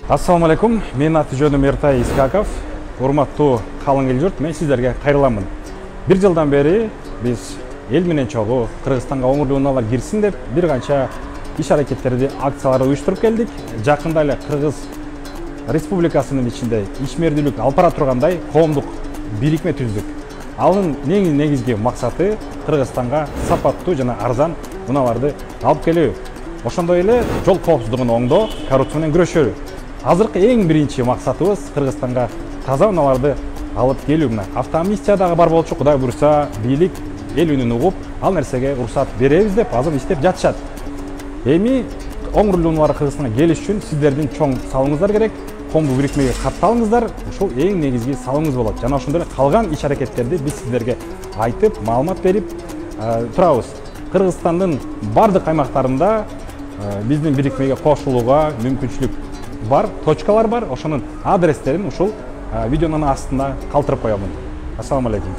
Ассаламу алейкум, мен аты жөнүм Эртай Искаков. Урматтуу калың эл журт, мен сиздерге кайрыламын. Бир жылдан бери биз эл менен чогуу Кыргызстанга оңурлуу унаалар кирсин деп бир канча иш аракеттерди, акцияларды уюштуруп келдик. Жакында эле Кыргыз Республикасынын ичинде ишмердүүлүк алып бара тургандай коомдук бирикме түздүк. Анын негизги максаты Кыргызстанга сапаттуу жана арзан унааларды алып келүү. Ошондой эле жол коопсуздугун оңдоо, коррупция менен күрөшүү. Азыркы эң биринчи максатыбыз Кыргызстанга таза унааларды алып келүү. Мына автоамнистия дагы бар болчу, Кудай буйруса, бийлик эл үнүн угуп, ал нерсеге уруксат беребиз деп азыр иштеп жатышат. Эми оңурлуу унаалар Кыргызстанга келиш үчүн сиздердин чоң салымыңыздар керек. Коомдук бирикмеге катталыңыздар. Ушул эң негизги салымыңыз болот. Жана ошондой эле калган иш аракеттерди биз сиздерге айтып, маалымат берип турабыз. Кыргызстандын бардык аймактарында биздин бирикмеге кошулууга мүмкүнчүлүк бар, точкалар бар. Ошонун адрестерин ушул видеонун астына калтырып коёмун. Ассаламу алейкум.